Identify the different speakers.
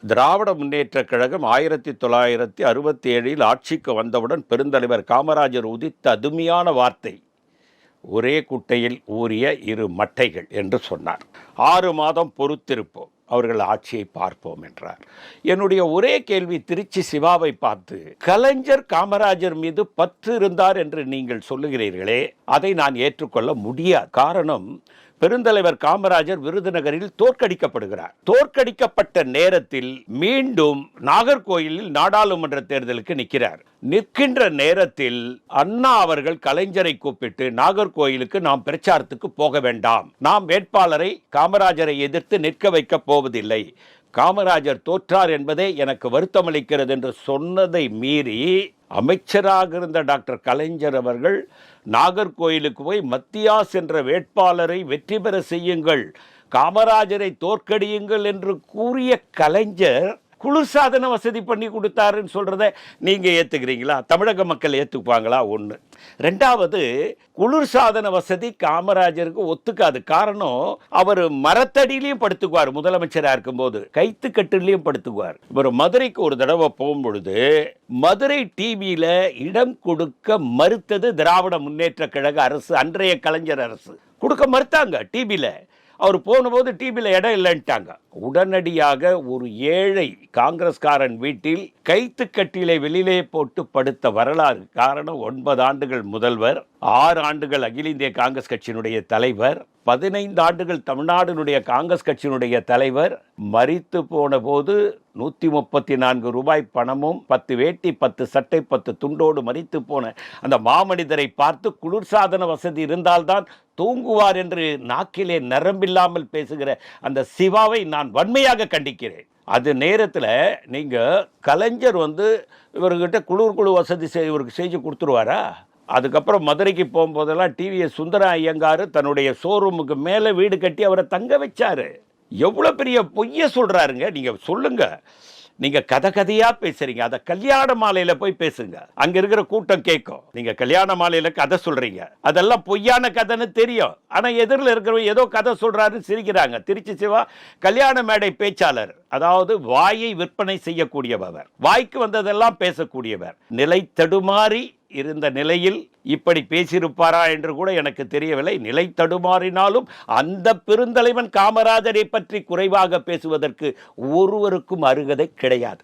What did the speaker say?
Speaker 1: திராவிட முன்னேற்றக் கழகம் 1967 ஆட்சிக்கு வந்தவுடன் பெருந்தலைவர் காமராஜர் உதித்த அதுமையான வார்த்தை, ஒரே குட்டையில் ஊறிய இரு மட்டைகள் என்று சொன்னார். 6 மாதம் பொறுத்திருப்போம், அவர்கள் ஆட்சியை பார்ப்போம் என்றார். என்னுடைய ஒரே கேள்வி, திருச்சி சிவாவை பார்த்து கலைஞர் காமராஜர் மீது பற்று இருந்தார் என்று நீங்கள் சொல்லுகிறீர்களே, அதை நான் ஏற்றுக்கொள்ள முடியாது. காரணம், பெருந்தலைவர் காமராஜர் விருதுநகரில் தோற்கடிக்கப்படுகிறார். தோற்கடிக்கப்பட்ட நேரத்தில் மீண்டும் நாகர்கோயிலில் நாடாளுமன்ற தேர்தலுக்கு நிற்கிறார். நிற்கின்ற நேரத்தில் அண்ணா அவர்கள் கலைஞரை கூப்பிட்டு, நாகர்கோயிலுக்கு நாம் பிரச்சாரத்துக்கு போக வேண்டாம், நாம் வேட்பாளரை காமராஜரை எதிர்த்து நிற்க வைக்க போவதில்லை, காமராஜர் தோற்றார் என்பதே எனக்கு வருத்தமளிக்கிறது என்று சொன்னதை மீறி அமைச்சராக இருந்த டாக்டர் கலைஞர் அவர்கள் நாகர்கோயிலுக்கு போய் மத்தியாஸ் என்ற வேட்பாளரை வெற்றி பெற செய்யுங்கள், காமராஜரை தோற்கடியுங்கள் என்று கூறிய கலைஞர் குளிர்சாதன வசதி பண்ணி கொடுத்தாருன்னு சொல்றத நீங்க ஏத்துக்கிறீங்களா? தமிழக மக்கள் ஏத்துக்குவாங்களா? ஒன்று. ரெண்டாவது, குளிர்சாதன வசதி காமராஜருக்கு ஒத்துக்காது. காரணம், அவர் மரத்தடியிலையும் படுத்துக்குவார், முதலமைச்சராக இருக்கும்போது கைத்து கட்டிலையும் படுத்துக்குவார். இவர் மதுரைக்கு ஒரு தடவை போகும்பொழுது மதுரை டிவியில இடம் கொடுக்க மறுத்தது திராவிட முன்னேற்ற கழக அரசு, அன்றைய கலைஞர் அரசு கொடுக்க மறுத்தாங்க. டிவியில அவர் போனபோது டிவியில் இடம் இல்லைன்ட்டாங்க. உடனடியாக ஒரு ஏழை காங்கிரஸ்காரன் வீட்டில் கைத்து கட்டிலை வெளியிலே போட்டு படுத்த வரலாறு. காரணம், 9 ஆண்டுகள் முதல்வர், 6 ஆண்டுகள் அகில இந்திய காங்கிரஸ் கட்சியினுடைய தலைவர், 15 ஆண்டுகள் தமிழ்நாடுனுடைய காங்கிரஸ் கட்சியினுடைய தலைவர். மரித்து போன போது 134 ரூபாய் பணமும் 10 வேட்டி 10 சட்டை 10 துண்டோடு மரித்து போன அந்த மாமனிதரை பார்த்து குளிர்சாதன வசதி இருந்தால்தான் தூங்குவார் என்று நாக்கிலே நரம்பில்லாமல் பேசுகிற அந்த சிவாவை நான் வன்மையாக கண்டிக்கிறேன். அது நேரத்தில் நீங்கள் கலைஞர் இவர்கிட்ட குழு வசதி இவருக்கு செஞ்சு கொடுத்துருவாரா? அதுக்கப்புறம் மதுரைக்கு போகும்போதெல்லாம் டிவிஎஸ் சுந்தர ஐயங்கார் தன்னுடைய ஷோரூமுக்கு மேலே வீடு கட்டி அவரை தங்க வச்சாரு. எவ்வளோ பெரிய பொய்ய சொல்கிறாருங்க. நீங்கள் சொல்லுங்க, நீங்கள் கதையாக பேசுகிறீங்க, அதை கல்யாண மாலையில் போய் பேசுங்க, அங்கே இருக்கிற கூட்டம் கேட்கும். நீங்கள் கல்யாண மாலையில் கதை சொல்கிறீங்க, அதெல்லாம் பொய்யான கதைன்னு தெரியும். ஆனால் எதிரில் இருக்கிறவங்க ஏதோ கதை சொல்கிறாருன்னு சிரிக்கிறாங்க. திருச்சி சிவா கல்யாண மேடை பேச்சாளர், அதாவது வாயை விற்பனை செய்யக்கூடியவர், வாய்க்கு வந்ததெல்லாம் பேசக்கூடியவர். நிலை தடுமாறி இருந்த நிலையில் இப்படி பேசியிருப்பாரா என்று கூட எனக்கு தெரியவில்லை. நிலை தடுமாறினாலும் அந்த பெருந்தலைவன் காமராஜரை பற்றி குறைவாக பேசுவதற்கு ஒருவருக்கும் அருகதை கிடையாது.